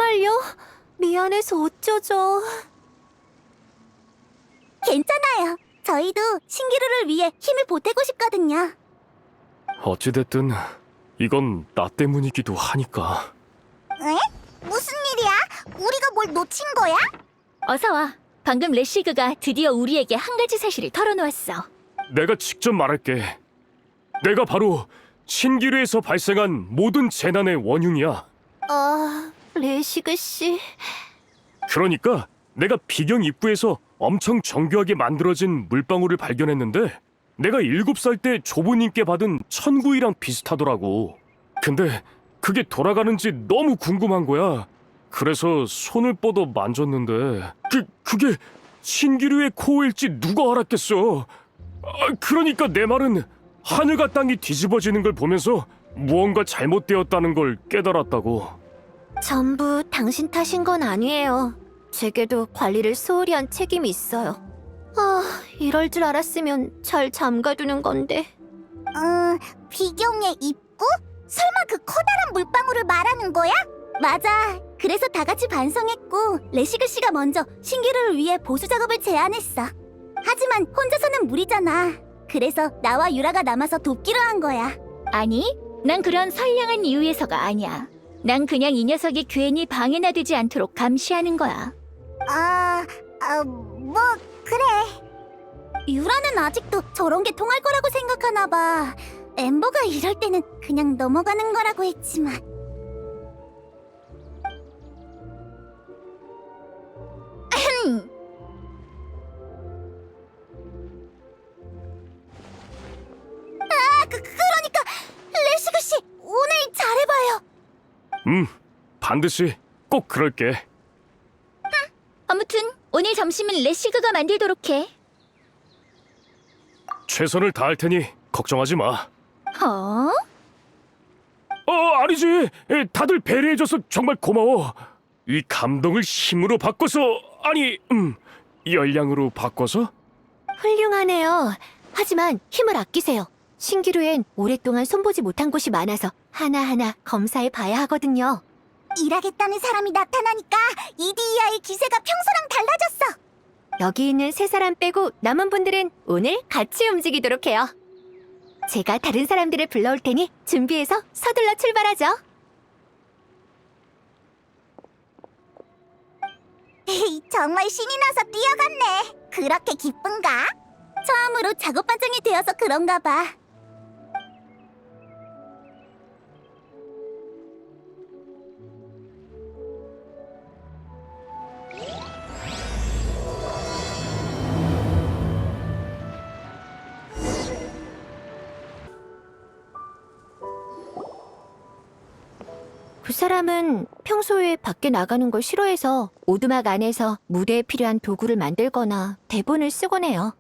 정말요? 미안해서 어쩌죠. 괜찮아요. 저희도 신기루를 위해 힘을 보태고 싶거든요. 어찌됐든 이건 나 때문이기도 하니까. 에? 무슨 일이야? 우리가 뭘 놓친 거야? 어서 와. 방금 레시그가 드디어 우리에게 한 가지 사실을 털어놓았어. 내가 직접 말할게. 내가 바로 신기루에서 발생한 모든 재난의 원흉이야. 레시그 씨. 그러니까 내가 비경 입구에서 엄청 정교하게 만들어진 물방울을 발견했는데 내가 7살 때 조부님께 받은 천구이랑 비슷하더라고. 근데 그게 돌아가는지 너무 궁금한 거야. 그래서 손을 뻗어 만졌는데 그게 신기루의 코어일지 누가 알았겠어. 그러니까 내 말은 하늘과 땅이 뒤집어지는 걸 보면서 무언가 잘못되었다는 걸 깨달았다고. 전부 당신 탓인 건 아니에요. 제게도 관리를 소홀히 한 책임이 있어요. 이럴 줄 알았으면 잘 잠가두는 건데. 비경의 입구? 설마 그 커다란 물방울을 말하는 거야? 맞아. 그래서 다 같이 반성했고 레시그 씨가 먼저 신기루를 위해 보수 작업을 제안했어. 하지만 혼자서는 무리잖아. 그래서 나와 유라가 남아서 돕기로 한 거야. 아니, 난 그런 선량한 이유에서가 아니야. 난 그냥 이 녀석이 괜히 방해나 되지 않도록 감시하는 거야. 뭐 그래. 유라는 아직도 저런 게 통할 거라고 생각하나 봐. 엠버가 이럴 때는 그냥 넘어가는 거라고 했지만. 그러니까 레시그 씨 오늘 잘해봐요. 반드시 꼭 그럴게. 아무튼 오늘 점심은 레시그가 만들도록 해. 최선을 다할 테니 걱정하지 마. 아니지. 다들 배려해줘서 정말 고마워. 이 감동을 힘으로 바꿔서, 아니, 열량으로 바꿔서? 훌륭하네요. 하지만 힘을 아끼세요. 신기루엔 오랫동안 손보지 못한 곳이 많아서 하나하나 검사해 봐야 하거든요. 일하겠다는 사람이 나타나니까 이디이아의 기세가 평소랑 달라졌어. 여기 있는 세 사람 빼고 남은 분들은 오늘 같이 움직이도록 해요. 제가 다른 사람들을 불러올 테니 준비해서 서둘러 출발하죠. 정말 신이 나서 뛰어갔네. 그렇게 기쁜가? 처음으로 작업 반장이 되어서 그런가 봐. 그 사람은 평소에 밖에 나가는 걸 싫어해서 오두막 안에서 무대에 필요한 도구를 만들거나 대본을 쓰곤 해요.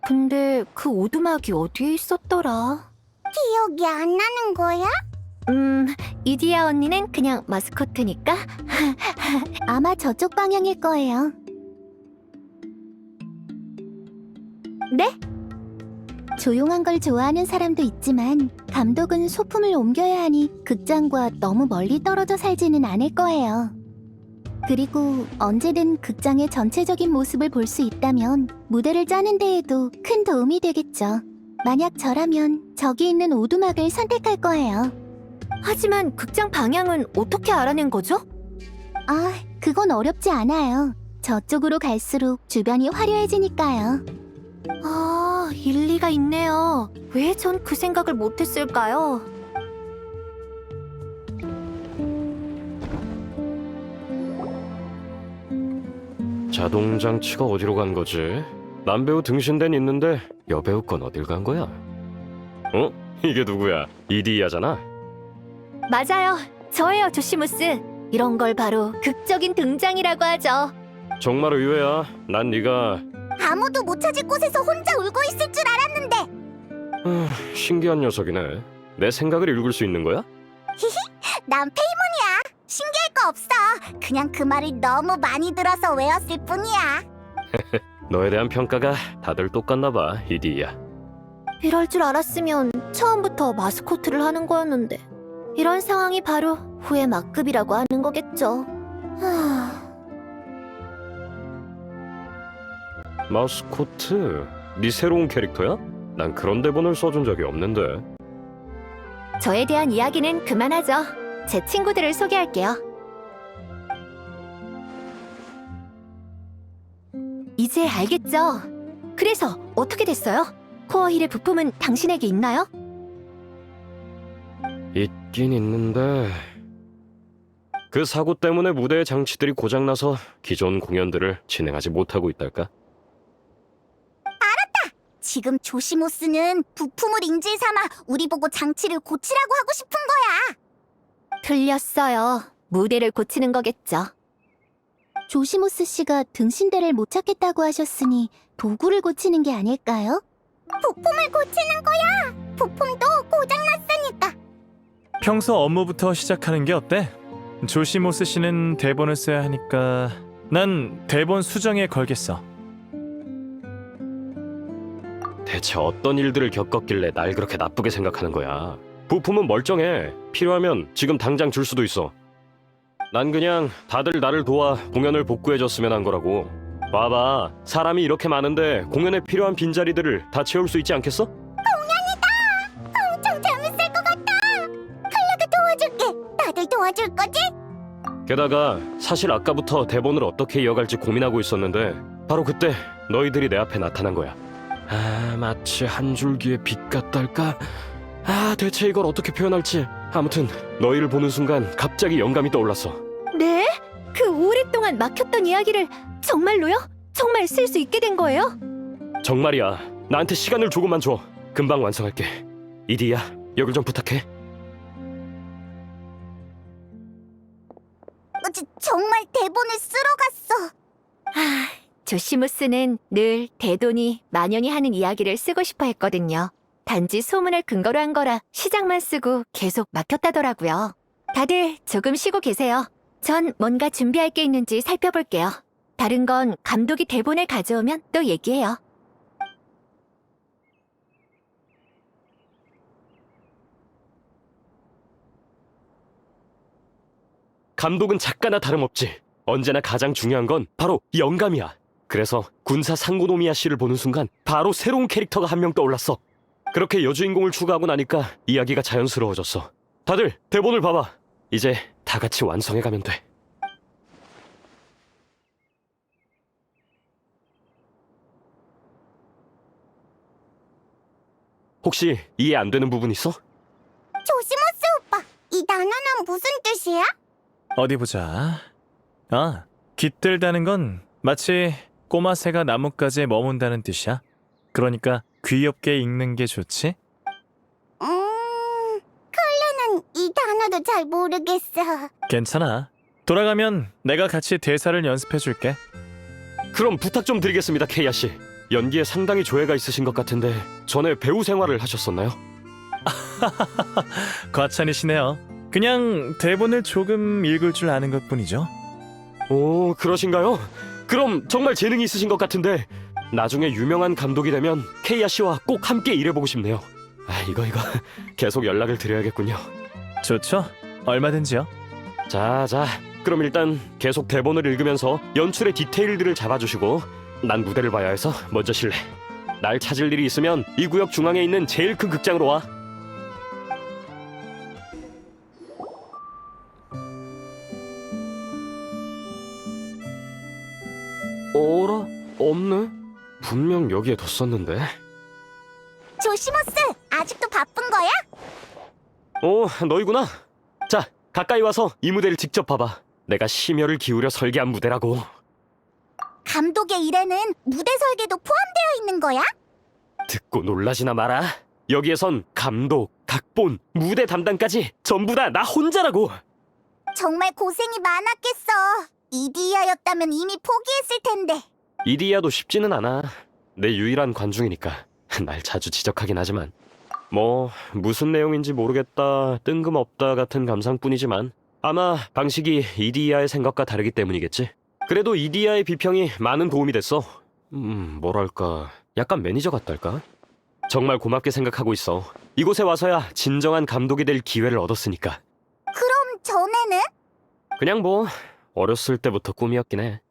근데 그 오두막이 어디에 있었더라? 기억이 안 나는 거야? 이디야 언니는 그냥 마스코트니까. 아마 저쪽 방향일 거예요. 네? 조용한 걸 좋아하는 사람도 있지만 감독은 소품을 옮겨야 하니 극장과 너무 멀리 떨어져 살지는 않을 거예요. 그리고 언제든 극장의 전체적인 모습을 볼 수 있다면 무대를 짜는 데에도 큰 도움이 되겠죠. 만약 저라면 저기 있는 오두막을 선택할 거예요. 하지만 극장 방향은 어떻게 알아낸 거죠? 그건 어렵지 않아요. 저쪽으로 갈수록 주변이 화려해지니까요. 일리가 있네요. 왜 전 그 생각을 못했을까요? 자동 장치가 어디로 간 거지? 남배우 등신대는 있는데 여배우 건 어딜 간 거야? 이게 누구야? 이디야잖아? 맞아요. 저예요, 조시무스. 이런 걸 바로 극적인 등장이라고 하죠. 정말 의외야. 난 네가 아무도 못 찾을 곳에서 혼자 울고 있을 줄 알았는데. 신기한 녀석이네. 내 생각을 읽을 수 있는 거야? 난 페이몬이야. 신기할 거 없어. 그냥 그 말을 너무 많이 들어서 외웠을 뿐이야. 너에 대한 평가가 다들 똑같나 봐, 이디야. 이럴 줄 알았으면 처음부터 마스코트를 하는 거였는데. 이런 상황이 바로 후회 막급이라고 하는 거겠죠. 마스코트? 네 새로운 캐릭터야? 난 그런 대본을 써준 적이 없는데. 저에 대한 이야기는 그만하죠. 제 친구들을 소개할게요. 이제 알겠죠? 그래서 어떻게 됐어요? 코어힐의 부품은 당신에게 있나요? 있긴 있는데 그 사고 때문에 무대의 장치들이 고장나서 기존 공연들을 진행하지 못하고 있달까? 지금 조시모스는 부품을 인질 삼아 우리 보고 장치를 고치라고 하고 싶은 거야. 틀렸어요. 무대를 고치는 거겠죠. 조시모스 씨가 등신대를 못 찾겠다고 하셨으니 도구를 고치는 게 아닐까요? 부품을 고치는 거야. 부품도 고장났으니까. 평소 업무부터 시작하는 게 어때? 조시모스 씨는 대본을 써야 하니까 난 대본 수정에 걸겠어. 대체 어떤 일들을 겪었길래 날 그렇게 나쁘게 생각하는 거야? 부품은 멀쩡해. 필요하면 지금 당장 줄 수도 있어. 난 그냥 다들 나를 도와 공연을 복구해줬으면 한 거라고. 봐봐, 사람이 이렇게 많은데 공연에 필요한 빈자리들을 다 채울 수 있지 않겠어? 엄청 재밌을 것 같아. 클레가 도와줄게. 다들 도와줄 거지? 게다가 사실 아까부터 대본을 어떻게 이어갈지 고민하고 있었는데 바로 그때 너희들이 내 앞에 나타난 거야. 아, 마치 한 줄기의 빛 같달까? 아, 대체 이걸 어떻게 표현할지. 아무튼 너희를 보는 순간 갑자기 영감이 떠올랐어. 네? 그 오랫동안 막혔던 이야기를 정말로요? 정말 쓸 수 있게 된 거예요? 정말이야. 나한테 시간을 조금만 줘. 금방 완성할게. 이디야, 여길 좀 부탁해. 정말 대본을 쓰러 갔어. 조시무스는 늘 대돈이 만연히 하는 이야기를 쓰고 싶어 했거든요. 단지 소문을 근거로 한 거라 시작만 쓰고 계속 막혔다더라고요. 다들 조금 쉬고 계세요. 전 뭔가 준비할 게 있는지 살펴볼게요. 다른 건 감독이 대본을 가져오면 또 얘기해요. 감독은 작가나 다름없지. 언제나 가장 중요한 건 바로 영감이야. 그래서 군사 상고노미야 씨를 보는 순간 바로 새로운 캐릭터가 한 명 떠올랐어. 그렇게 여주인공을 추가하고 나니까 이야기가 자연스러워졌어. 다들 대본을 봐봐. 이제 다 같이 완성해가면 돼. 혹시 이해 안 되는 부분 있어? 조시모스 오빠, 이 단어는 무슨 뜻이야? 어디 보자. 아, 깃들다는 건 마치 꼬마 새가 나뭇가지에 머문다는 뜻이야. 그러니까 귀엽게 읽는 게 좋지? 클레는 이 단어도 잘 모르겠어. 괜찮아. 돌아가면 내가 같이 대사를 연습해 줄게. 그럼 부탁 좀 드리겠습니다, 케이아 씨. 연기에 상당히 조예가 있으신 것 같은데 전에 배우 생활을 하셨었나요? 과찬이시네요. 그냥 대본을 조금 읽을 줄 아는 것뿐이죠. 오, 그러신가요? 그럼 정말 재능이 있으신 것 같은데 나중에 유명한 감독이 되면 케이아 씨와 꼭 함께 일해보고 싶네요. 아, 이거 계속 연락을 드려야겠군요. 좋죠? 얼마든지요. 자, 그럼 일단 계속 대본을 읽으면서 연출의 디테일들을 잡아주시고 난 무대를 봐야 해서 먼저 실례. 날 찾을 일이 있으면 이 구역 중앙에 있는 제일 큰 극장으로 와. 어라? 없네? 분명 여기에 뒀었는데. 조시모스, 아직도 바쁜 거야? 오, 너희구나. 자, 가까이 와서 이 무대를 직접 봐봐. 내가 심혈을 기울여 설계한 무대라고. 감독의 일에는 무대 설계도 포함되어 있는 거야? 듣고 놀라지나 마라. 여기에선 감독, 각본, 무대 담당까지 전부 다 나 혼자라고. 정말 고생이 많았겠어. 이디야였다면 이미 포기했을 텐데. 이디야도 쉽지는 않아. 내 유일한 관중이니까 날 자주 지적하긴 하지만 뭐 무슨 내용인지 모르겠다, 뜬금없다 같은 감상뿐이지만 아마 방식이 이디야의 생각과 다르기 때문이겠지. 그래도 이디야의 비평이 많은 도움이 됐어. 뭐랄까, 약간 매니저 같달까? 정말 고맙게 생각하고 있어. 이곳에 와서야 진정한 감독이 될 기회를 얻었으니까. 그럼 전에는? 그냥 뭐 어렸을 때부터 꿈이었긴 해.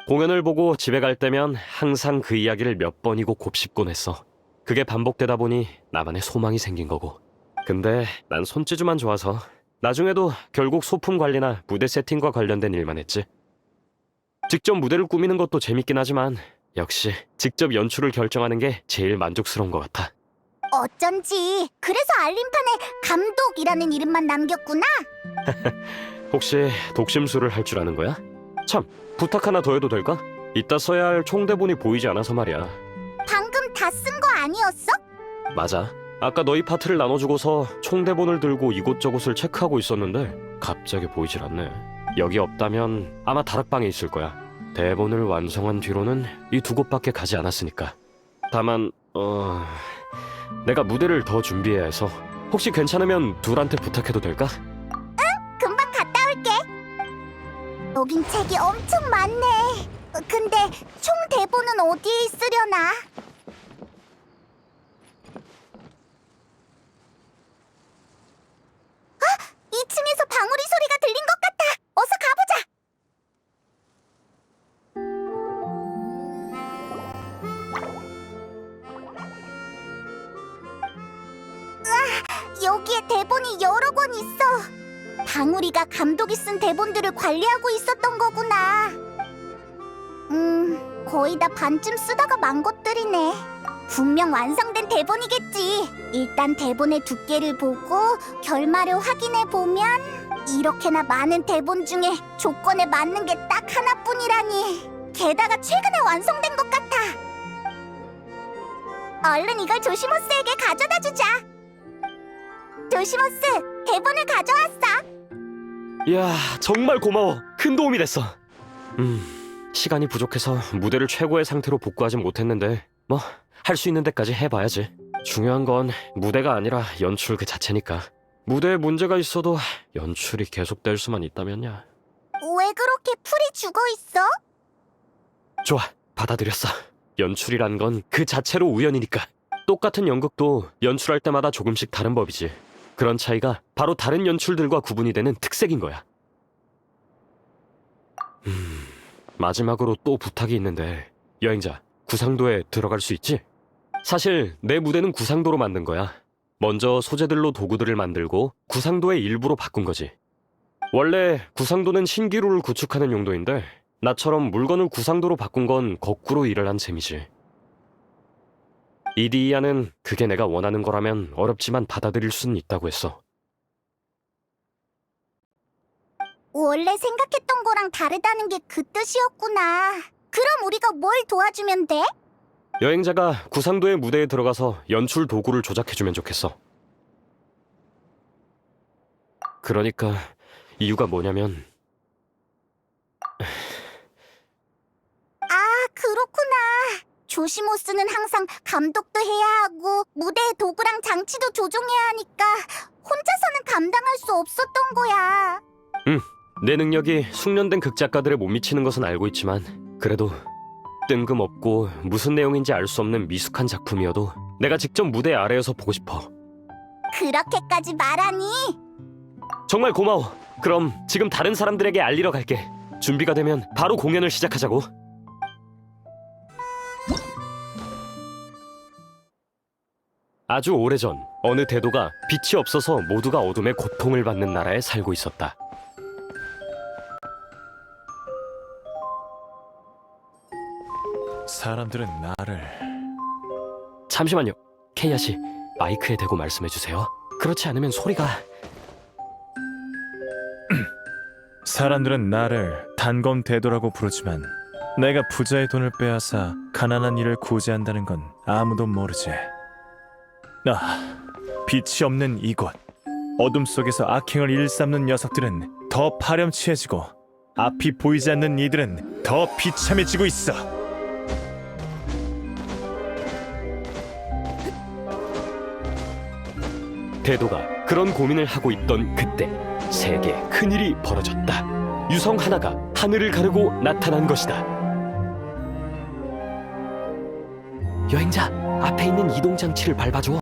공연을 보고 집에 갈 때면 항상 그 이야기를 몇 번이고 곱씹곤 했어. 그게 반복되다 보니 나만의 소망이 생긴 거고. 근데 난 손재주만 좋아서 나중에도 결국 소품 관리나 무대 세팅과 관련된 일만 했지. 직접 무대를 꾸미는 것도 재밌긴 하지만 역시 직접 연출을 결정하는 게 제일 만족스러운 것 같아. 어쩐지 그래서 알림판에 감독이라는 이름만 남겼구나. 혹시 독심술을 할 줄 아는 거야? 참, 부탁 하나 더 해도 될까? 이따 써야 할 총대본이 보이지 않아서 말이야. 방금 다 쓴 거 아니었어? 맞아. 아까 너희 파트를 나눠주고서 총대본을 들고 이곳저곳을 체크하고 있었는데 갑자기 보이질 않네. 여기 없다면 아마 다락방에 있을 거야. 대본을 완성한 뒤로는 이 두 곳밖에 가지 않았으니까. 다만 내가 무대를 더 준비해야 해서 혹시 괜찮으면 둘한테 부탁해도 될까? 금방 갔다 올게. 여긴 책이 엄청 많네. 근데 총 대본은 어디에 있으려나? 2층에서 방울이 소리가 들린 것 같아. 어서 가보자. 여기에 대본이 여러 권 있어. 방울이가 감독이 쓴 대본들을 관리하고 있었던 거구나. 거의 다 반쯤 쓰다가 만 것들이네. 분명 완성된 대본이겠지. 일단 대본의 두께를 보고 결말을 확인해 보면 이렇게나 많은 대본 중에 조건에 맞는 게 딱 하나뿐이라니. 게다가 최근에 완성된 것 같아. 얼른 이걸 조시모스에게 가져다 주자. 조시모스, 대본을 가져왔어. 이야, 정말 고마워. 큰 도움이 됐어. 시간이 부족해서 무대를 최고의 상태로 복구하진 못했는데 뭐 할 수 있는 데까지 해봐야지. 중요한 건 무대가 아니라 연출 그 자체니까. 무대에 문제가 있어도 연출이 계속될 수만 있다면야. 왜 그렇게 풀이 죽어있어? 좋아, 받아들였어. 연출이란 건 그 자체로 우연이니까. 똑같은 연극도 연출할 때마다 조금씩 다른 법이지. 그런 차이가 바로 다른 연출들과 구분이 되는 특색인 거야. 마지막으로 또 부탁이 있는데 여행자, 구상도에 들어갈 수 있지? 사실 내 무대는 구상도로 만든 거야. 먼저 소재들로 도구들을 만들고 구상도의 일부로 바꾼 거지. 원래 구상도는 신기루를 구축하는 용도인데 나처럼 물건을 구상도로 바꾼 건 거꾸로 일을 한 셈이지. 이디야는 그게 내가 원하는 거라면 어렵지만 받아들일 수는 있다고 했어. 원래 생각했던 거랑 다르다는 게 그 뜻이었구나. 그럼 우리가 뭘 도와주면 돼? 여행자가 구상도의 무대에 들어가서 연출 도구를 조작해주면 좋겠어. 그러니까 이유가 뭐냐면 그렇구나. 조시모스는 항상 감독도 해야 하고 무대의 도구랑 장치도 조종해야 하니까 혼자서는 감당할 수 없었던 거야. 내 능력이 숙련된 극작가들에 못 미치는 것은 알고 있지만 그래도 뜬금없고 무슨 내용인지 알 수 없는 미숙한 작품이어도 내가 직접 무대 아래에서 보고 싶어. 그렇게까지 말하니? 정말 고마워. 그럼 지금 다른 사람들에게 알리러 갈게. 준비가 되면 바로 공연을 시작하자고. 아주 오래전 어느 대도가 빛이 없어서 모두가 어둠의 고통을 받는 나라에 살고 있었다. 사람들은 나를 잠시만요. 케이아 씨, 마이크에 대고 말씀해 주세요. 그렇지 않으면 소리가... 사람들은 나를 단검대도라고 부르지만 내가 부자의 돈을 빼앗아 가난한 이를 구제한다는 건 아무도 모르지. 빛이 없는 이곳, 어둠 속에서 악행을 일삼는 녀석들은 더 파렴치해지고 앞이 보이지 않는 이들은 더 비참해지고 있어. 대도가 그런 고민을 하고 있던 그때 세계에 큰일이 벌어졌다. 유성 하나가 하늘을 가르고 나타난 것이다. 여행자, 앞에 있는 이동장치를 밟아줘.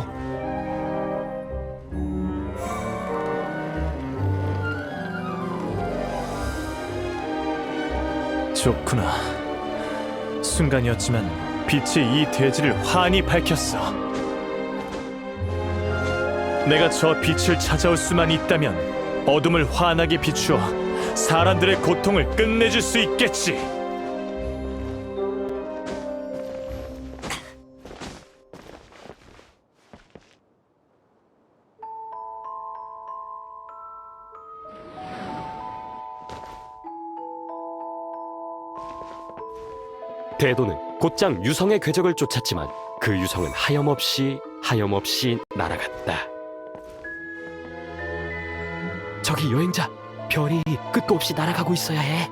좋구나. 순간이었지만 빛이 이 대지를 환히 밝혔어. 내가 저 빛을 찾아올 수만 있다면 어둠을 환하게 비추어 사람들의 고통을 끝내줄 수 있겠지. 대도는 곧장 유성의 궤적을 쫓았지만 그 유성은 하염없이 날아갔다. 저기 여행자, 별이 끝도 없이 날아가고 있어야 해.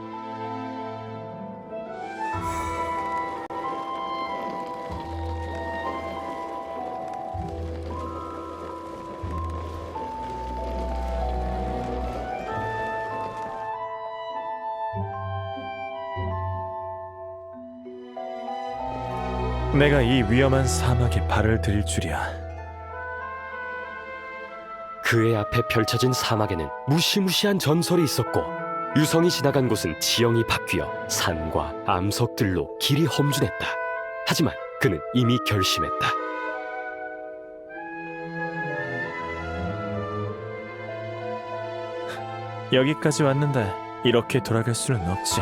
내가 이 위험한 사막에 발을 들일 줄이야. 그의 앞에 펼쳐진 사막에는 무시무시한 전설이 있었고 유성이 지나간 곳은 지형이 바뀌어 산과 암석들로 길이 험준했다. 하지만 그는 이미 결심했다. 여기까지 왔는데 이렇게 돌아갈 수는 없지.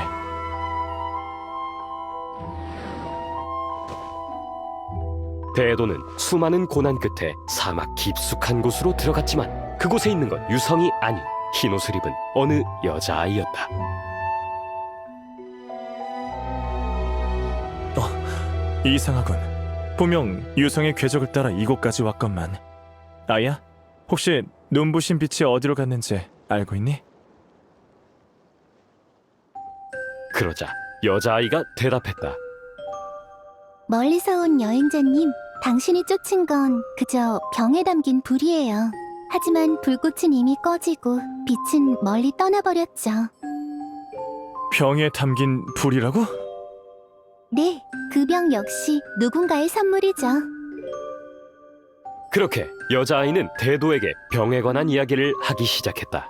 대도는 수많은 고난 끝에 사막 깊숙한 곳으로 들어갔지만 그곳에 있는 건 유성이 아닌 흰옷을 입은 어느 여자아이였다. 이상하군. 분명 유성의 궤적을 따라 이곳까지 왔건만. 아야, 혹시 눈부신 빛이 어디로 갔는지 알고 있니? 그러자 여자아이가 대답했다. 멀리서 온 여행자님, 당신이 쫓은 건 그저 병에 담긴 불이에요. 하지만 불꽃은 이미 꺼지고 빛은 멀리 떠나버렸죠. 병에 담긴 불이라고? 네, 그 병 역시 누군가의 선물이죠. 그렇게 여자아이는 대도에게 병에 관한 이야기를 하기 시작했다.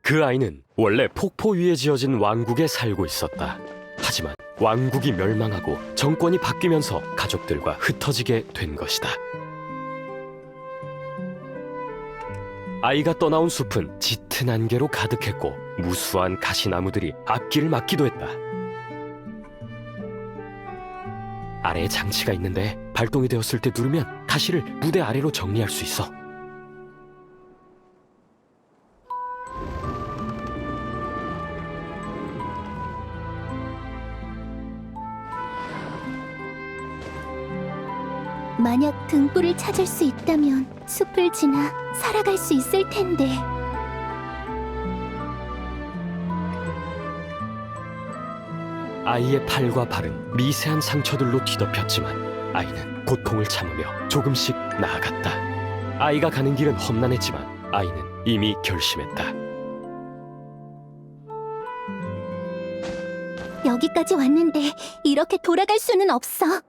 그 아이는 원래 폭포 위에 지어진 왕국에 살고 있었다. 하지만 왕국이 멸망하고 정권이 바뀌면서 가족들과 흩어지게 된 것이다. 아이가 떠나온 숲은 짙은 안개로 가득했고 무수한 가시나무들이 앞길을 막기도 했다. 아래에 장치가 있는데 발동이 되었을 때 누르면 가시를 무대 아래로 정리할 수 있어. 만약 등불을 찾을 수 있다면 숲을 지나 살아갈 수 있을 텐데. 아이의 팔과 발은 미세한 상처들로 뒤덮였지만 아이는 고통을 참으며 조금씩 나아갔다. 아이가 가는 길은 험난했지만 아이는 이미 결심했다. 여기까지 왔는데 이렇게 돌아갈 수는 없어.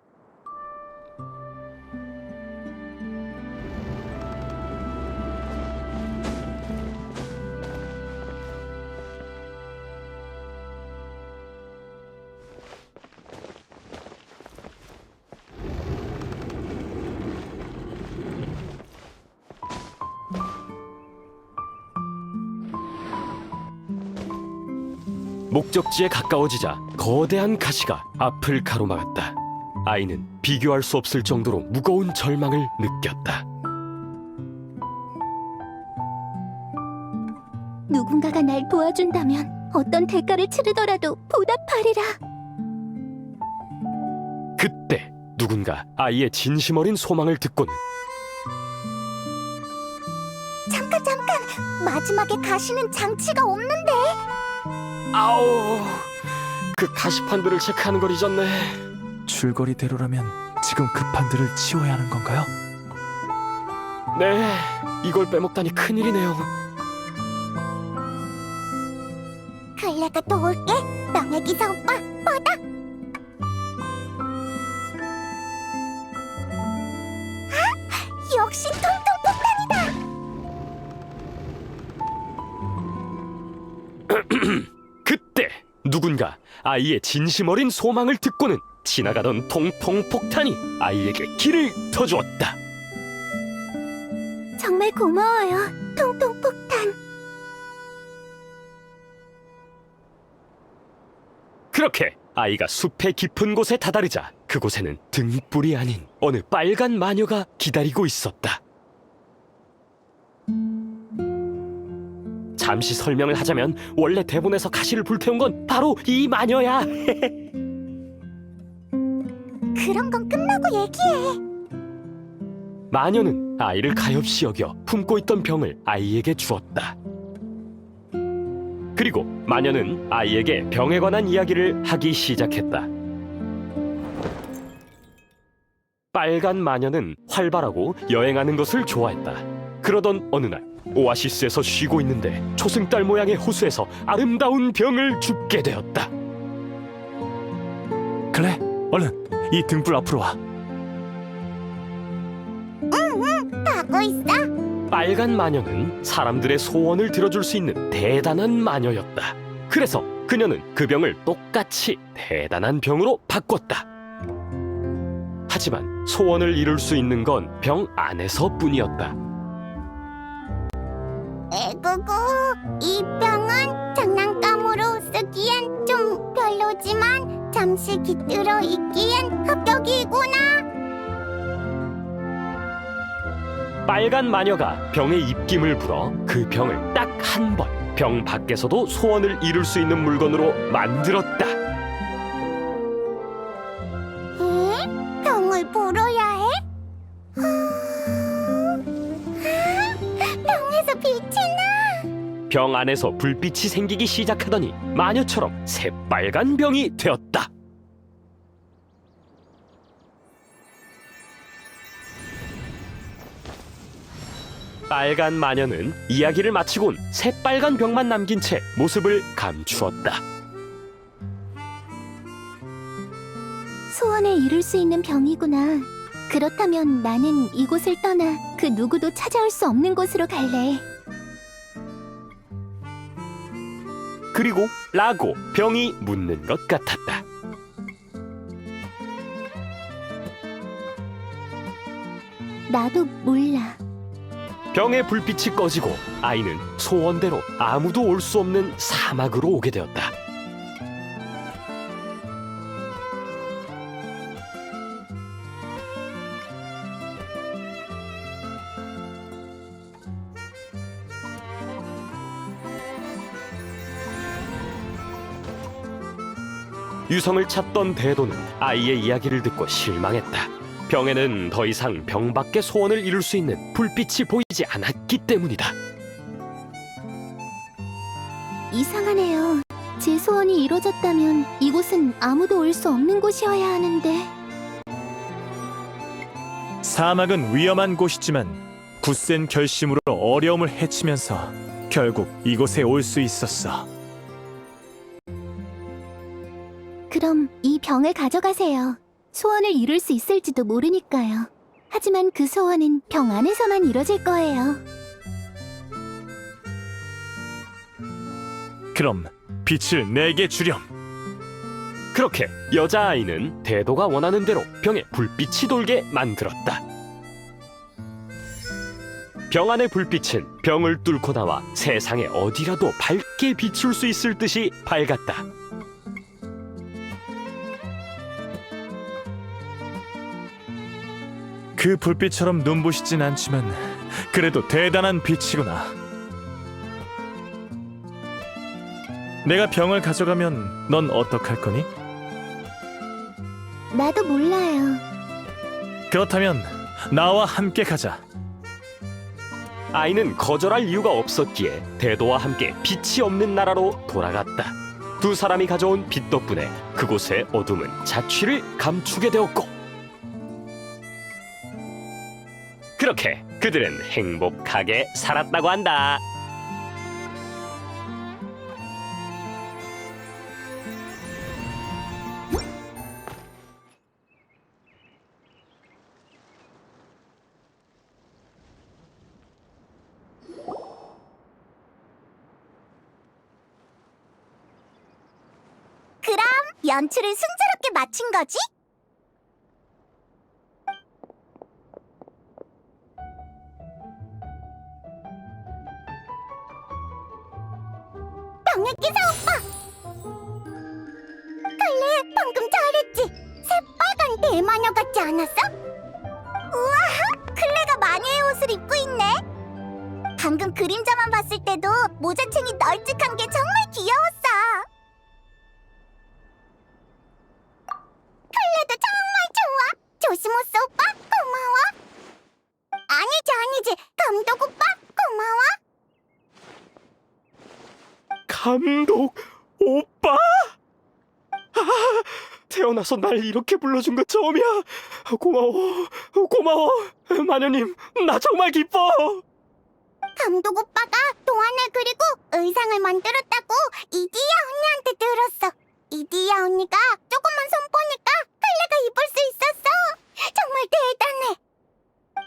목적지에 가까워지자 거대한 가시가 앞을 가로막았다. 아이는 비교할 수 없을 정도로 무거운 절망을 느꼈다. 누군가가 날 도와준다면 어떤 대가를 치르더라도 보답하리라. 그때 누군가 아이의 진심 어린 소망을 듣고는 잠깐! 마지막에 가시는 장치가 없는데. 아우, 그 가시판들을 체크하는 걸 잊었네. 줄거리대로라면 지금 급한 들을 치워야 하는 건가요? 네, 이걸 빼먹다니 큰일이네요. 칼라가 또 올게. 너네 기사 오빠 받아. 역시 통통 폭탄이다. 누군가 아이의 진심 어린 소망을 듣고는 지나가던 통통 폭탄이 아이에게 길을 터주었다. 정말 고마워요, 통통 폭탄. 그렇게 아이가 숲의 깊은 곳에 다다르자 그곳에는 등불이 아닌 어느 빨간 마녀가 기다리고 있었다. 잠시 설명을 하자면 원래 대본에서 가시를 불태운 건 바로 이 마녀야. 그런 건 끝나고 얘기해. 마녀는 아이를 가엾이 여겨 품고 있던 병을 아이에게 주었다. 그리고 마녀는 아이에게 병에 관한 이야기를 하기 시작했다. 빨간 마녀는 활발하고 여행하는 것을 좋아했다. 그러던 어느 날 오아시스에서 쉬고 있는데 초승달 모양의 호수에서 아름다운 병을 줍게 되었다. 그래, 얼른 이 등불 앞으로 와. 가고 있어. 빨간 마녀는 사람들의 소원을 들어줄 수 있는 대단한 마녀였다. 그래서 그녀는 그 병을 똑같이 대단한 병으로 바꿨다. 하지만 소원을 이룰 수 있는 건 병 안에서뿐이었다. 에구구, 이 병은 장난감으로 쓰기엔 좀 별로지만 잠시 깃들어 있기엔 합격이구나. 빨간 마녀가 병의 입김을 불어 그 병을 딱 한 번 병 밖에서도 소원을 이룰 수 있는 물건으로 만들었다. 에? 병을 불어야 해? 병에서 빛이 나. 병 안에서 불빛이 생기기 시작하더니 마녀처럼 새빨간 병이 되었다. 빨간 마녀는 이야기를 마치곤 새빨간 병만 남긴 채 모습을 감추었다. 소원을 이룰 수 있는 병이구나. 그렇다면 나는 이곳을 떠나 그 누구도 찾아올 수 없는 곳으로 갈래. 그리고 라고 병이 묻는 것 같았다. 나도 몰라. 병의 불빛이 꺼지고 아이는 소원대로 아무도 올 수 없는 사막으로 오게 되었다. 유성을 찾던 대도는 아이의 이야기를 듣고 실망했다. 병에는 더 이상 병밖에 소원을 이룰 수 있는 불빛이 보이지 않았기 때문이다. 이상하네요. 제 소원이 이루어졌다면 이곳은 아무도 올 수 없는 곳이어야 하는데. 사막은 위험한 곳이지만 굳센 결심으로 어려움을 헤치면서 결국 이곳에 올 수 있었어. 그럼 이 병을 가져가세요. 소원을 이룰 수 있을지도 모르니까요. 하지만 그 소원은 병 안에서만 이뤄질 거예요. 그럼 빛을 내게 주렴. 그렇게 여자아이는 대도가 원하는 대로 병에 불빛이 돌게 만들었다. 병 안의 불빛은 병을 뚫고 나와 세상에 어디라도 밝게 비출 수 있을 듯이 밝았다. 그 불빛처럼 눈부시진 않지만 그래도 대단한 빛이구나. 내가 병을 가져가면 넌 어떡할 거니? 나도 몰라요. 그렇다면 나와 함께 가자. 아이는 거절할 이유가 없었기에 대도와 함께 빛이 없는 나라로 돌아갔다. 두 사람이 가져온 빛 덕분에 그곳의 어둠은 자취를 감추게 되었고, 그렇게 그들은 행복하게 살았다고 한다. 연출을 순조롭게 마친 거지? 병력기사 오빠! 칼레, 방금 잘했지? 새빨간 대마녀 같지 않았어? 우와, 클레가 마녀의 옷을 입고 있네. 방금 그림자만 봤을 때도 모자챙이 널찍한 게 정말 귀여웠어. 클레도 정말 좋아. 조시모스 오빠 고마워. 아니지 감독 오빠 고마워. 감독 오빠? 태어나서 날 이렇게 불러준 거 처음이야. 고마워. 마녀님, 나 정말 기뻐. 감독 오빠가 도안을 그리고 의상을 만들었다고 이디야 언니한테 들었어. 이디야 언니가 조금만 손보니까 클레가 입을 수 있었어.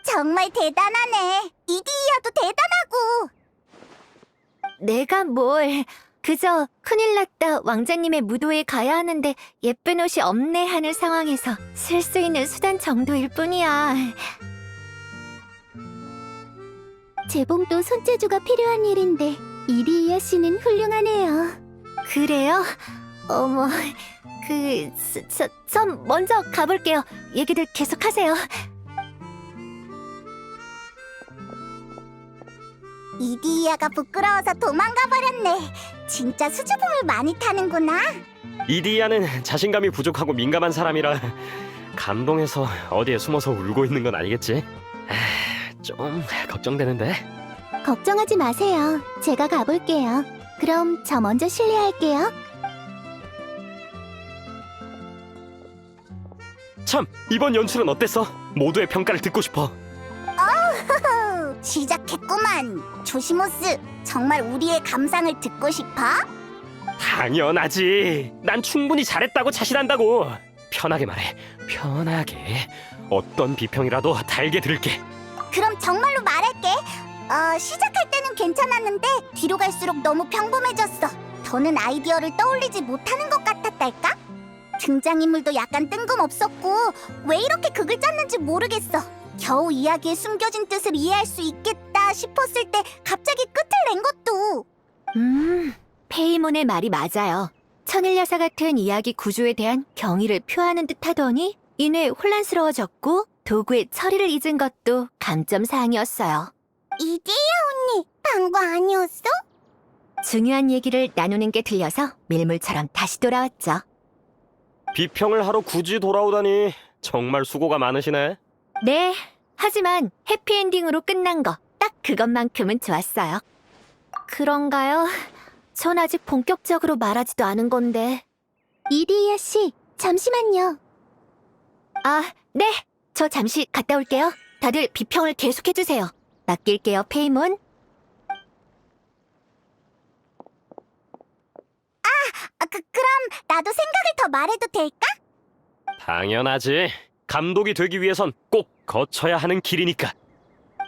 정말 대단하네. 이디야도 대단하고. 내가 뭘... 그저 큰일 났다 왕자님의 무도에 가야 하는데 예쁜 옷이 없네 하는 상황에서 쓸 수 있는 수단 정도일 뿐이야. 재봉도 손재주가 필요한 일인데 이디야 씨는 훌륭하네요. 그래요? 어머... 전 먼저 가볼게요. 얘기들 계속하세요. 이디야가 부끄러워서 도망가 버렸네. 진짜 수줍음을 많이 타는구나. 이디야는 자신감이 부족하고 민감한 사람이라 감동해서 어디에 숨어서 울고 있는 건 아니겠지? 좀 걱정되는데. 걱정하지 마세요. 제가 가볼게요. 그럼 저 먼저 실례할게요. 참, 이번 연출은 어땠어? 모두의 평가를 듣고 싶어. 시작했구만. 조시모스, 정말 우리의 감상을 듣고 싶어? 당연하지. 난 충분히 잘했다고 자신한다고. 편하게 말해. 편하게. 어떤 비평이라도 달게 들을게. 그럼 정말로 말할게. 시작할 때는 괜찮았는데 뒤로 갈수록 너무 평범해졌어. 더는 아이디어를 떠올리지 못하는 것 같았달까? 등장인물도 약간 뜬금없었고 왜 이렇게 극을 짰는지 모르겠어. 겨우 이야기에 숨겨진 뜻을 이해할 수 있겠다 싶었을 때 갑자기 끝을 낸 것도. 페이몬의 말이 맞아요. 천일여사 같은 이야기 구조에 대한 경의를 표하는 듯 하더니 이내 혼란스러워졌고 도구의 처리를 잊은 것도 감점사항이었어요. 이디야 언니, 방구 아니었어? 중요한 얘기를 나누는 게 들려서 밀물처럼 다시 돌아왔죠. 비평을 하러 굳이 돌아오다니 정말 수고가 많으시네. 네, 하지만 해피엔딩으로 끝난 거 딱 그것만큼은 좋았어요. 그런가요? 전 아직 본격적으로 말하지도 않은 건데. 이디야 씨, 잠시만요. 아, 네. 저 잠시 갔다 올게요. 다들 비평을 계속해주세요. 맡길게요, 페이몬. 그럼 나도 생각을 더 말해도 될까? 당연하지. 감독이 되기 위해선 꼭 거쳐야 하는 길이니까.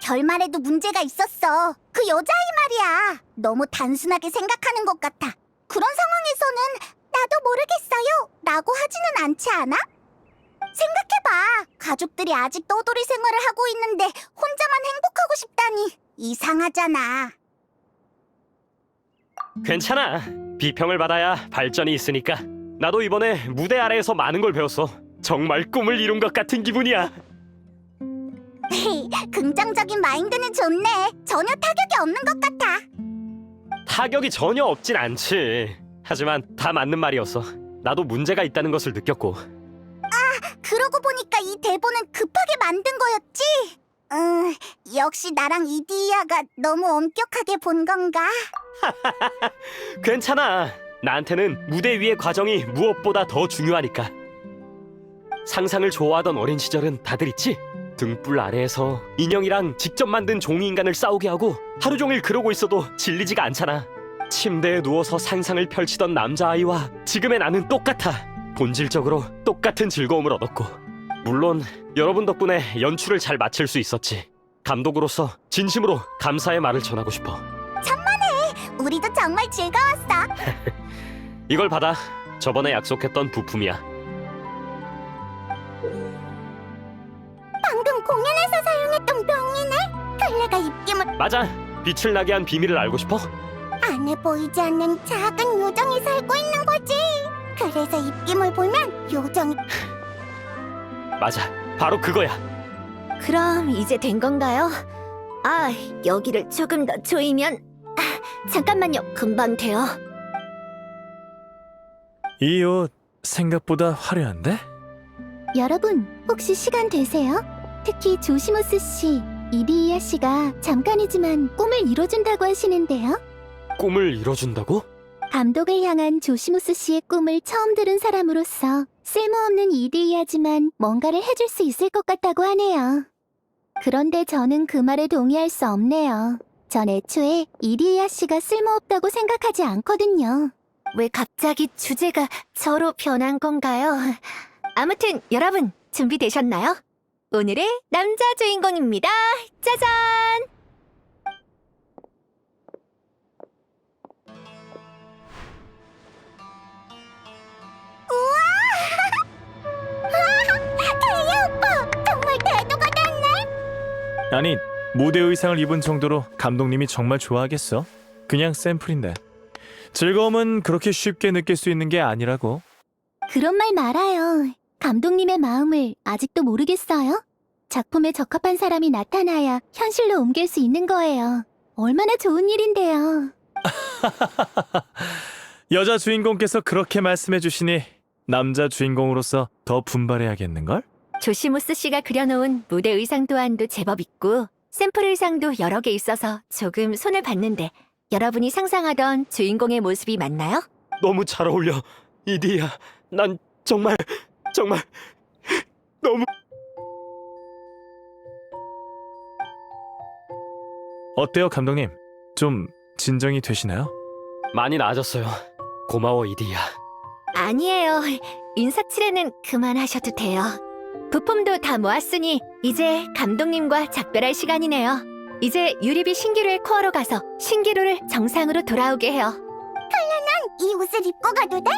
결말에도 문제가 있었어. 그 여자아이 말이야. 너무 단순하게 생각하는 것 같아. 그런 상황에서는 나도 모르겠어요 라고 하지는 않지 않아? 생각해봐. 가족들이 아직 떠돌이 생활을 하고 있는데 혼자만 행복하고 싶다니 이상하잖아. 괜찮아. 비평을 받아야 발전이 있으니까. 나도 이번에 무대 아래에서 많은 걸 배웠어. 정말 꿈을 이룬 것 같은 기분이야. 긍정적인 마인드는 좋네. 전혀 타격이 없는 것 같아. 타격이 전혀 없진 않지. 하지만 다 맞는 말이었어. 나도 문제가 있다는 것을 느꼈고. 그러고 보니까 이 대본은 급하게 만든 거였지? 역시 나랑 이디야가 너무 엄격하게 본 건가? 괜찮아. 나한테는 무대 위의 과정이 무엇보다 더 중요하니까. 상상을 좋아하던 어린 시절은 다들 있지? 등불 아래에서 인형이랑 직접 만든 종이인간을 싸우게 하고 하루 종일 그러고 있어도 질리지가 않잖아. 침대에 누워서 상상을 펼치던 남자아이와 지금의 나는 똑같아. 본질적으로 똑같은 즐거움을 얻었고. 물론 여러분 덕분에 연출을 잘 마칠 수 있었지. 감독으로서 진심으로 감사의 말을 전하고 싶어. 우리도 정말 즐거웠어. 이걸 받아. 저번에 약속했던 부품이야. 방금 공연에서 사용했던 병이네. 클레가 입김을 맞아. 빛을 나게 한 비밀을 알고 싶어? 안에 보이지 않는 작은 요정이 살고 있는 거지. 그래서 입김을 보면 요정이 맞아. 바로 그거야. 그럼 이제 된 건가요? 아, 여기를 조금 더 조이면... 잠깐만요, 금방 돼요. 이 옷 생각보다 화려한데? 여러분, 혹시 시간 되세요? 특히 조시모스 씨, 이디이아 씨가 잠깐이지만 꿈을 이뤄준다고 하시는데요. 꿈을 이뤄준다고? 감독을 향한 조시모스 씨의 꿈을 처음 들은 사람으로서 쓸모없는 이디이아지만 뭔가를 해줄 수 있을 것 같다고 하네요. 그런데 저는 그 말에 동의할 수 없네요. 전 애초에 이디이아 씨가 쓸모없다고 생각하지 않거든요. 왜 갑자기 주제가 저로 변한 건가요? 아무튼 여러분 준비되셨나요? 오늘의 남자 주인공입니다. 짜잔! 태희 오빠! 정말 대도가 됐네! 아니, 무대 의상을 입은 정도로 감독님이 정말 좋아하겠어? 그냥 샘플인데. 즐거움은 그렇게 쉽게 느낄 수 있는 게 아니라고. 그런 말 말아요. 감독님의 마음을 아직도 모르겠어요? 작품에 적합한 사람이 나타나야 현실로 옮길 수 있는 거예요. 얼마나 좋은 일인데요. 여자 주인공께서 그렇게 말씀해 주시니 남자 주인공으로서 더 분발해야겠는걸? 조시모스 씨가 그려놓은 무대 의상 또한도 제법 있고 샘플 의상도 여러 개 있어서 조금 손을 봤는데 여러분이 상상하던 주인공의 모습이 맞나요? 너무 잘 어울려. 이디야. 난 정말 너무... 어때요, 감독님? 좀 진정이 되시나요? 많이 나아졌어요. 고마워, 이디야. 아니에요. 인사치레는 그만하셔도 돼요. 부품도 다 모았으니 이제 감독님과 작별할 시간이네요. 이제 유리비 신기루의 코어로 가서 신기루를 정상으로 돌아오게 해요. 이 옷을 입고 가도 돼?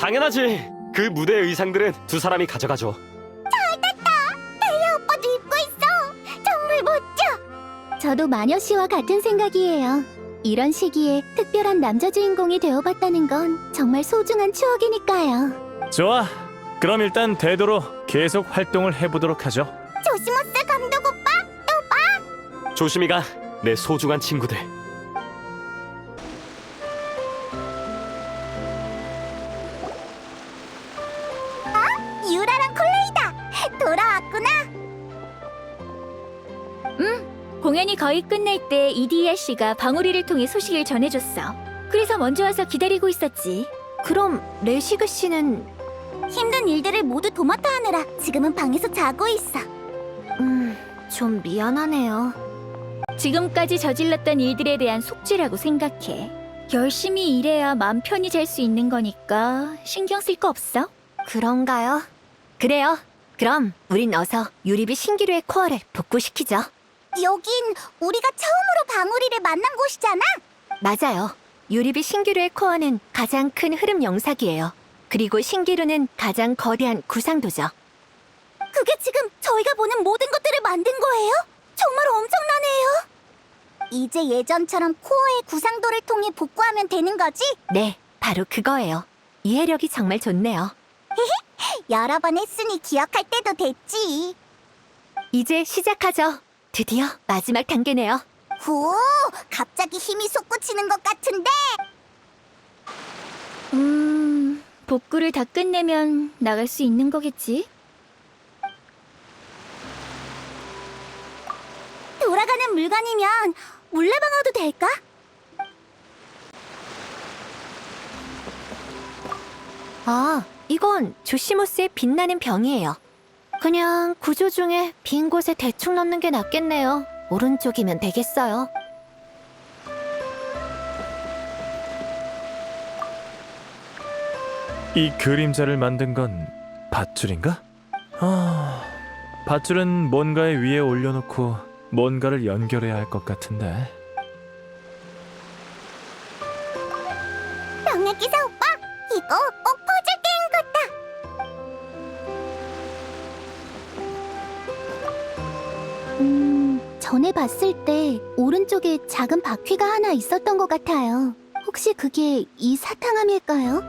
당연하지. 그 무대 의상들은 두 사람이 가져가죠. 태희 오빠도 입고 있어. 정말 멋져. 저도 마녀 씨와 같은 생각이에요. 이런 시기에 특별한 남자 주인공이 되어봤다는 건 정말 소중한 추억이니까요. 좋아. 그럼 일단 되도록 계속 활동을 해보도록 하죠. 조시모스 감독 오빠? 조심히 가. 내 소중한 친구들. 유라랑 콜레이다. 돌아왔구나. 공연이 거의 끝날 때 이디야 씨가 방울이를 통해 소식을 전해줬어. 그래서 먼저 와서 기다리고 있었지. 그럼 레시그 씨는 힘든 일들을 모두 도맡아 하느라 지금은 방에서 자고 있어. 좀 미안하네요. 지금까지 저질렀던 일들에 대한 속죄라고 생각해. 열심히 일해야 마음 편히 잘 수 있는 거니까 신경 쓸 거 없어? 그런가요? 그래요. 그럼 우린 어서 유리비 신기루의 코어를 복구시키죠. 여긴 우리가 처음으로 방울이를 만난 곳이잖아. 맞아요. 유리비 신기루의 코어는 가장 큰 흐름 영상이에요. 그리고 신기루는 가장 거대한 구상도죠. 그게 지금 저희가 보는 모든 것들을 만든 거예요? 정말 엄청나네요. 이제 예전처럼 코어의 구상도를 통해 복구하면 되는 거지? 네, 바로 그거예요. 이해력이 정말 좋네요. 여러 번 했으니 기억할 때도 됐지. 이제 시작하죠. 드디어 마지막 단계네요. 오, 갑자기 힘이 솟구치는 것 같은데? 복구를 다 끝내면 나갈 수 있는 거겠지? 돌아가는 물건이면 물레방아도 될까? 아, 이건 조시모스의 빛나는 병이에요. 그냥 구조 중에 빈 곳에 대충 넣는 게 낫겠네요. 오른쪽이면 되겠어요. 이 그림자를 만든 건 밧줄인가? 밧줄은 뭔가의 위에 올려놓고 뭔가를 연결해야 할 것 같은데. 병약기사 오빠, 이거 전에 봤을 때 오른쪽에 작은 바퀴가 하나 있었던 것 같아요. 혹시 그게 이 사탕함일까요?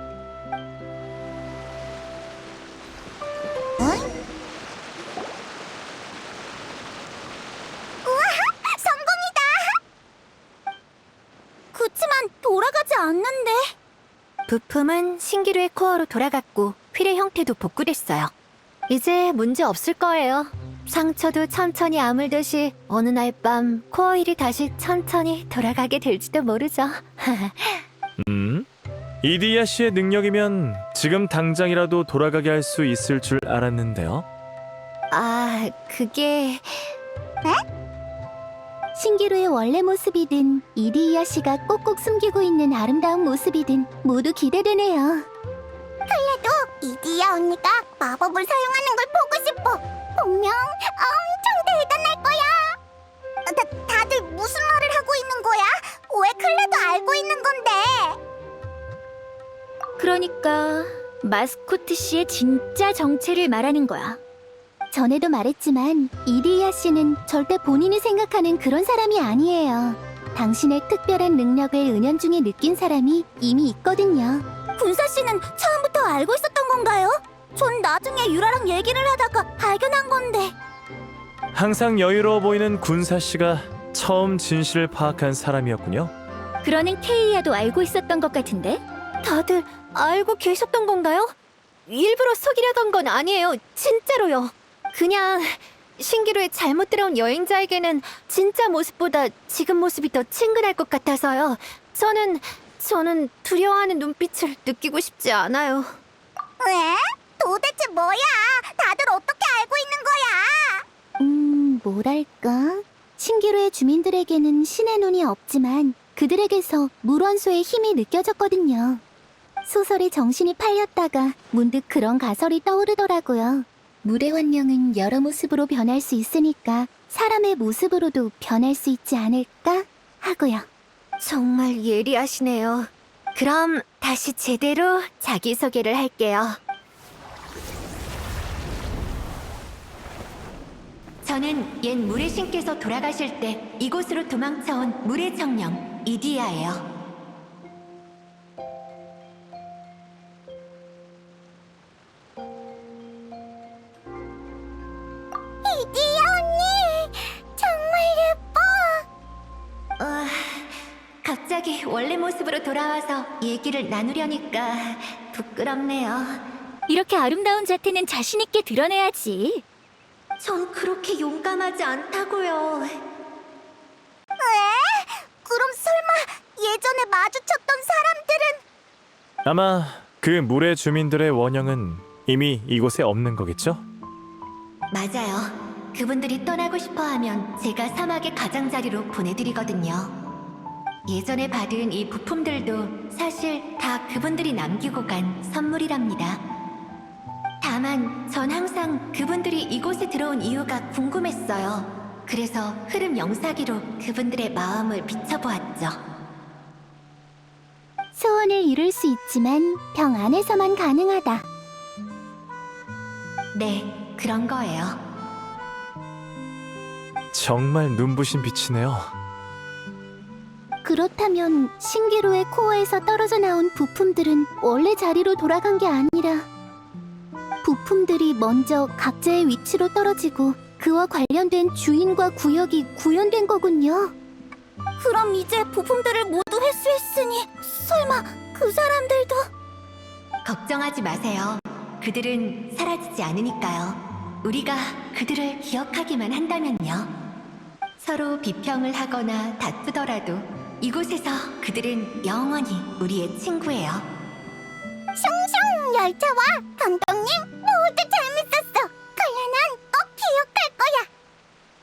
성공이다! 그치만 돌아가지 않는데. 부품은 신기루의 코어로 돌아갔고 휠의 형태도 복구됐어요. 이제 문제 없을 거예요. 상처도 천천히 아물듯이 어느 날 밤 코어 휠이 다시 천천히 돌아가게 될지도 모르죠. 이디야 씨의 능력이면 지금 당장이라도 돌아가게 할 수 있을 줄 알았는데요. 아, 그게... 신기루의 원래 모습이든 이디이아 씨가 꼭꼭 숨기고 있는 아름다운 모습이든 모두 기대되네요. 클레도 이디이아 언니가 마법을 사용하는 걸 보고 싶어. 분명 엄청 대단할 거야. 다들 무슨 말을 하고 있는 거야? 왜 클레도 알고 있는 건데? 그러니까 마스코트 씨의 진짜 정체를 말하는 거야. 전에도 말했지만 이디이아 씨는 절대 본인이 생각하는 그런 사람이 아니에요. 당신의 특별한 능력을 은연중에 느낀 사람이 이미 있거든요. 군사 씨는 처음부터 알고 있었던 건가요? 전 나중에 유라랑 얘기를 하다가 발견한 건데. 항상 여유로워 보이는 군사 씨가 처음 진실을 파악한 사람이었군요. 그러는 케이아도 알고 있었던 것 같은데? 다들 알고 계셨던 건가요? 일부러 속이려던 건 아니에요. 진짜로요. 그냥 신기루에 잘못 들어온 여행자에게는 진짜 모습보다 지금 모습이 더 친근할 것 같아서요. 저는 두려워하는 눈빛을 느끼고 싶지 않아요. 왜? 도대체 뭐야? 다들 어떻게 알고 있는 거야? 뭐랄까? 신기루의 주민들에게는 신의 눈이 없지만 그들에게서 물원소의 힘이 느껴졌거든요. 소설에 정신이 팔렸다가 문득 그런 가설이 떠오르더라고요. 물의 환경은 여러 모습으로 변할 수 있으니까 사람의 모습으로도 변할 수 있지 않을까 하고요. 정말 예리하시네요. 그럼 다시 제대로 자기소개를 할게요. 저는 옛 물의 신께서 돌아가실 때 이곳으로 도망쳐온 물의 청령 이디야예요. 이디야 언니! 정말 예뻐! 갑자기 원래 모습으로 돌아와서 얘기를 나누려니까 부끄럽네요. 이렇게 아름다운 자태는 자신 있게 드러내야지. 전 그렇게 용감하지 않다고요. 왜? 그럼 설마 예전에 마주쳤던 사람들은? 아마 그 물의 주민들의 원형은 이미 이곳에 없는 거겠죠? 맞아요. 그분들이 떠나고 싶어하면 제가 사막의 가장자리로 보내드리거든요. 예전에 받은 이 부품들도 사실 다 그분들이 남기고 간 선물이랍니다. 다만 전 항상 그분들이 이곳에 들어온 이유가 궁금했어요. 그래서 흐름 영사기로 그분들의 마음을 비춰보았죠. 소원을 이룰 수 있지만 병 안에서만 가능하다. 네, 그런 거예요. 정말 눈부신 빛이네요. 그렇다면 신기루의 코어에서 떨어져 나온 부품들은 원래 자리로 돌아간 게 아니라 부품들이 먼저 각자의 위치로 떨어지고 그와 관련된 주인과 구역이 구현된 거군요. 그럼 이제 부품들을 모두 회수했으니 설마 그 사람들도... 걱정하지 마세요. 그들은 사라지지 않으니까요. 우리가 그들을 기억하기만 한다면요. 서로 비평을 하거나 다투더라도 이곳에서 그들은 영원히 우리의 친구예요. 숑숑 열차와 감독님 모두 재밌었어. 칼라는 꼭 기억할 거야.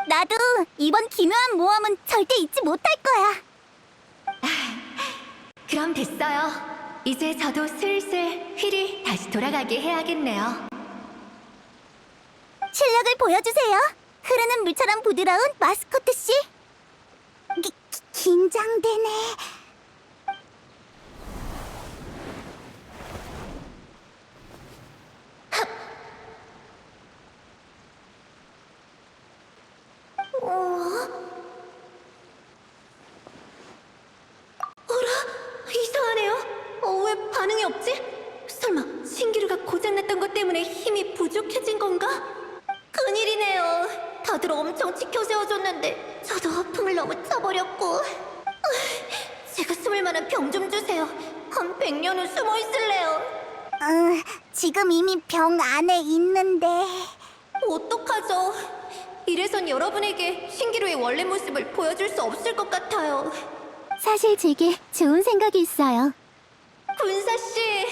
나도 이번 기묘한 모험은 절대 잊지 못할 거야. 그럼 됐어요. 이제 저도 슬슬 휠이 다시 돌아가게 해야겠네요. 실력을 보여주세요. 흐르는 물처럼 부드러운 마스코트 씨. 긴장되네. 너무 쳐버렸고. 제가 숨을 만한 병 좀 주세요. 한 100년은 숨어 있을래요. 지금 이미 병 안에 있는데. 어떡하죠? 이래선 여러분에게 신기루의 원래 모습을 보여줄 수 없을 것 같아요. 사실 제게 좋은 생각이 있어요. 군사씨!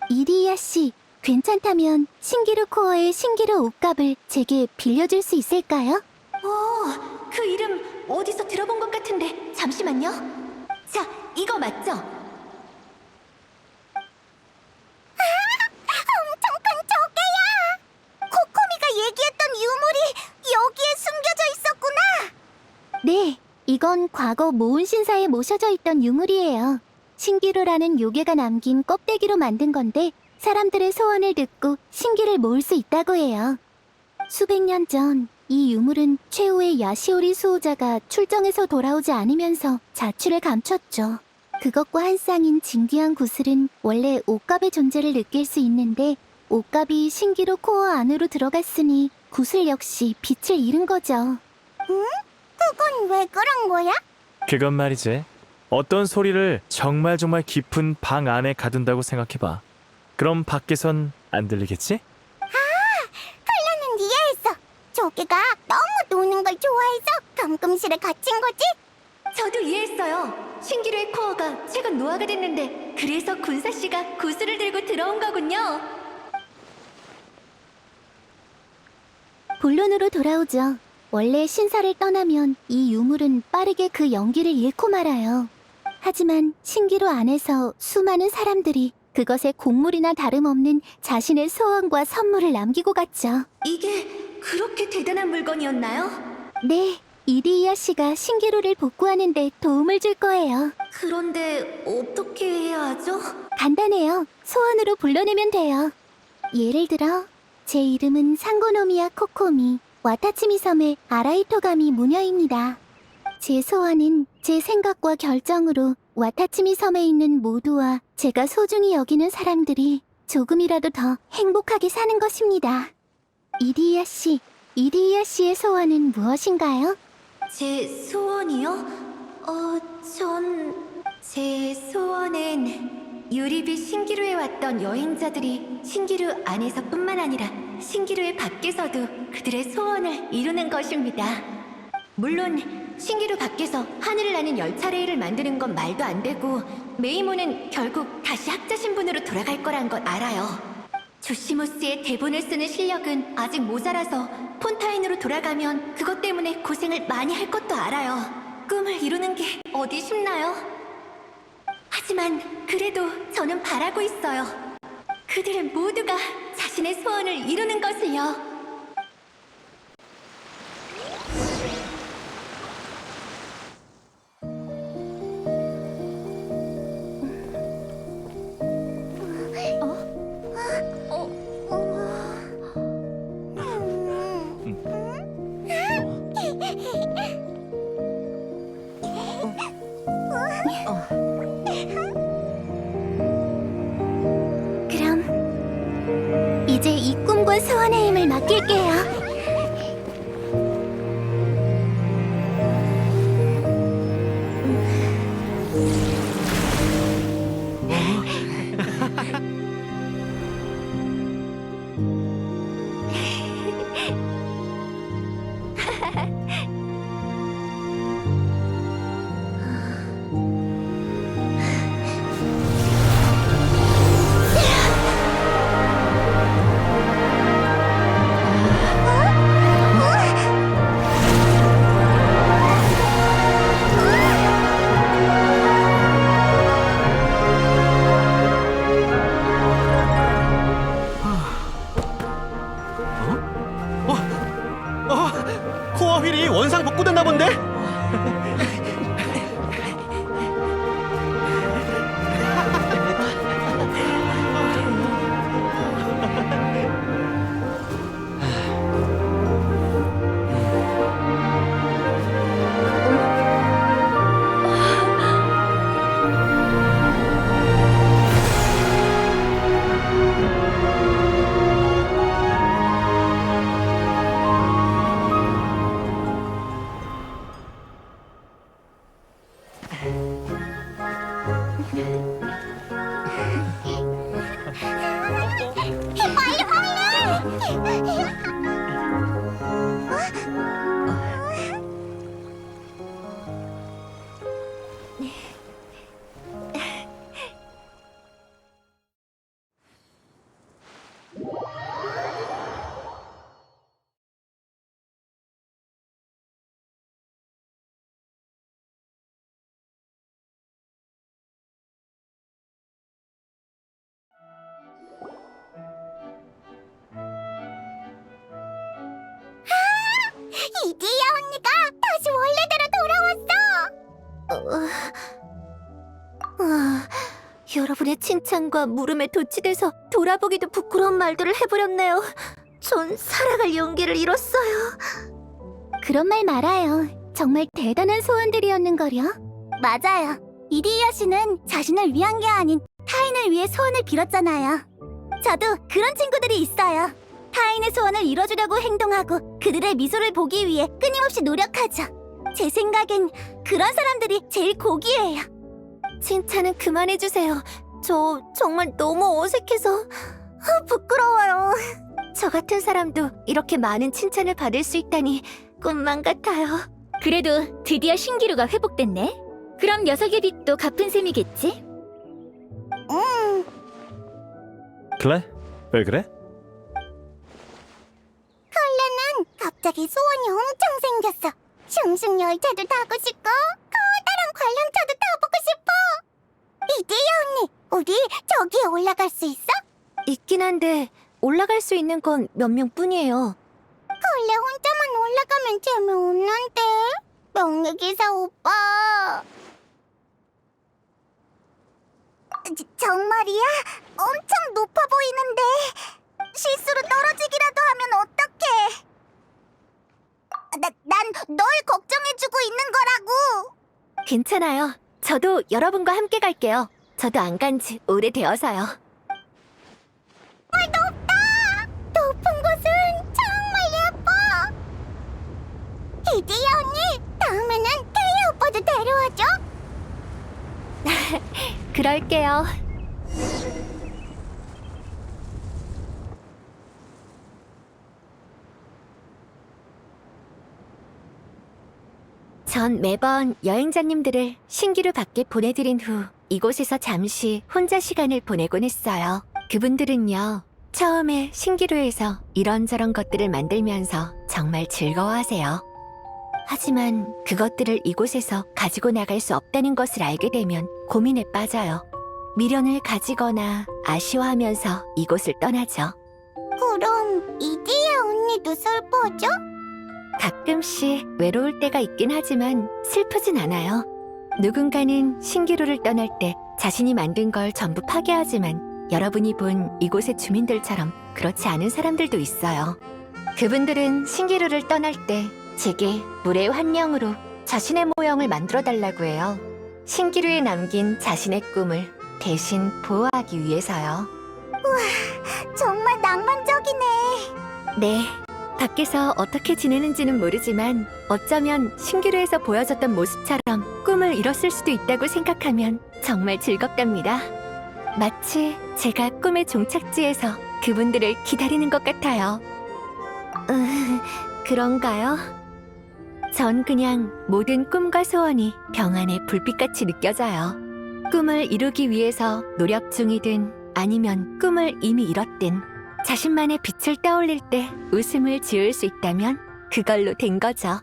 이리야 씨, 괜찮다면 신기루 코어의 신기루 옷값을 제게 빌려줄 수 있을까요? 그 이름 어디서 들어본 것 같은데 잠시만요. 자, 이거 맞죠? 엄청 큰 조개야! 코코미가 얘기했던 유물이 여기에 숨겨져 있었구나! 네, 이건 과거 모은 신사에 모셔져 있던 유물이에요. 신기루라는 요괴가 남긴 껍데기로 만든 건데 사람들의 소원을 듣고 신기를 모을 수 있다고 해요. 수백 년 전 이 유물은 최후의 야시오리 수호자가 출정에서 돌아오지 않으면서 자취를 감췄죠. 그것과 한 쌍인 진귀한 구슬은 원래 옷값의 존재를 느낄 수 있는데 옷값이 신기루 코어 안으로 들어갔으니 구슬 역시 빛을 잃은 거죠. 응? 그건 왜 그런 거야? 그건 말이지. 어떤 소리를 정말 깊은 방 안에 가둔다고 생각해봐. 그럼 밖에선 안 들리겠지? 나는 이해했어. 조개가 너무 노는 걸 좋아해서 감금실에 갇힌 거지? 저도 이해했어요. 신기루의 코어가 최근 노화가 됐는데 그래서 군사씨가 구슬을 들고 들어온 거군요. 본론으로 돌아오죠. 원래 신사를 떠나면 이 유물은 빠르게 그 연기를 잃고 말아요. 하지만 신기루 안에서 수많은 사람들이 그것에 곡물이나 다름없는 자신의 소원과 선물을 남기고 갔죠. 이게 그렇게 대단한 물건이었나요? 네, 이리이아 씨가 신기루를 복구하는 데 도움을 줄 거예요. 그런데 어떻게 해야 하죠? 간단해요. 소원으로 불러내면 돼요. 예를 들어 제 이름은 상고노미야 코코미, 와타치미 섬의 아라이토가미 무녀입니다. 제 소원은 제 생각과 결정으로 와타치미 섬에 있는 모두와 제가 소중히 여기는 사람들이 조금이라도 더 행복하게 사는 것입니다. 이리이아 씨의 소원은 무엇인가요? 제 소원이요? 제 소원은 유리비 신기루에 왔던 여행자들이 신기루 안에서뿐만 아니라 신기루의 밖에서도 그들의 소원을 이루는 것입니다. 물론 신기루 밖에서 하늘을 나는 열차 레일을 만드는 건 말도 안 되고 메이모는 결국 다시 학자 신분으로 돌아갈 거란 걸 알아요. 조시모스의 대본을 쓰는 실력은 아직 모자라서 폰타인으로 돌아가면 그것 때문에 고생을 많이 할 것도 알아요. 꿈을 이루는 게 어디 쉽나요? 하지만 그래도 저는 바라고 있어요. 그들 모두가 자신의 소원을 이루는 것을요. 그럼 이제 이 꿈과 소원의 힘을 맡길게요. 이디야 언니가 다시 원래대로 돌아왔어. 여러분의 칭찬과 물음에 도취돼서 돌아보기도 부끄러운 말들을 해버렸네요. 전 살아갈 용기를 잃었어요. 그런 말 말아요. 정말 대단한 소원들이었는걸요. 맞아요. 이디야 씨는 자신을 위한 게 아닌 타인을 위해 소원을 빌었잖아요. 저도 그런 친구들이 있어요. 타인의 소원을 이뤄주려고 행동하고 그들의 미소를 보기 위해 끊임없이 노력하죠. 제 생각엔 그런 사람들이 제일 고귀해요. 칭찬은 그만해주세요. 저 정말 너무 어색해서 부끄러워요. 저 같은 사람도 이렇게 많은 칭찬을 받을 수 있다니 꿈만 같아요. 그래도 드디어 신기루가 회복됐네. 그럼 녀석의 빚도 갚은 셈이겠지? 그래? 왜 그래? 갑자기 소원이 엄청 생겼어. 슝슝 열차도 타고 싶고 커다란 관람차도 타보고 싶어. 이디야 언니, 우리 저기에 올라갈 수 있어? 있긴 한데 올라갈 수 있는 건 몇 명뿐이에요. 원래 혼자만 올라가면 재미없는데. 명예기사 오빠. 정말이야? 엄청 높아 보이는데 실수로 떨어지기라도 하면 어떡해? 난 널 걱정해주고 있는 거라고. 괜찮아요. 저도 여러분과 함께 갈게요. 저도 안 간 지 오래되어서요. 높다! 높은 곳은 정말 예뻐. 이디야 언니, 다음에는 태희 오빠도 데려와줘. 그럴게요. 전 매번 여행자님들을 신기루 밖에 보내드린 후 이곳에서 잠시 혼자 시간을 보내곤 했어요. 그분들은요, 처음에 신기루에서 이런저런 것들을 만들면서 정말 즐거워하세요. 하지만 그것들을 이곳에서 가지고 나갈 수 없다는 것을 알게 되면 고민에 빠져요. 미련을 가지거나 아쉬워하면서 이곳을 떠나죠. 그럼 이디야 언니도 슬퍼져? 가끔씩 외로울 때가 있긴 하지만 슬프진 않아요. 누군가는 신기루를 떠날 때 자신이 만든 걸 전부 파괴하지만 여러분이 본 이곳의 주민들처럼 그렇지 않은 사람들도 있어요. 그분들은 신기루를 떠날 때 제게 물의 환영으로 자신의 모형을 만들어 달라고 해요. 신기루에 남긴 자신의 꿈을 대신 보호하기 위해서요. 우와, 정말 낭만적이네. 네. 밖에서 어떻게 지내는지는 모르지만 어쩌면 신기루에서 보여줬던 모습처럼 꿈을 이뤘을 수도 있다고 생각하면 정말 즐겁답니다. 마치 제가 꿈의 종착지에서 그분들을 기다리는 것 같아요. 그런가요? 전 그냥 모든 꿈과 소원이 병안의 불빛같이 느껴져요. 꿈을 이루기 위해서 노력 중이든 아니면 꿈을 이미 이뤘든 자신만의 빛을 떠올릴 때 웃음을 지을 수 있다면 그걸로 된 거죠.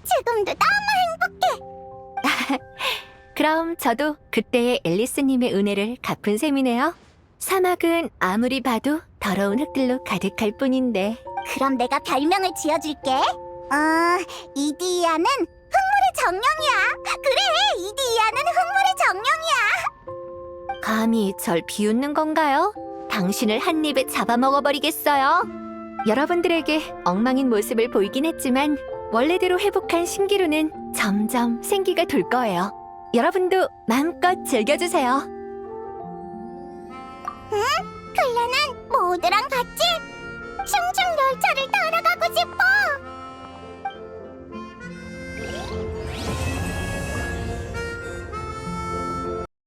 지금도 너무 행복해. 그럼 저도 그때의 앨리스님의 은혜를 갚은 셈이네요. 사막은 아무리 봐도 더러운 흙들로 가득할 뿐인데. 그럼 내가 별명을 지어줄게. 이디야는 흙물의 정령이야. 그래, 이디야는 흙물의 정령이야. 감히 절 비웃는 건가요? 당신을 한 입에 잡아먹어버리겠어요. 여러분들에게 엉망인 모습을 보이긴 했지만 원래대로 회복한 신기루는 점점 생기가 돌 거예요. 여러분도 마음껏 즐겨주세요. 응? 클레는 모두랑 같이 춤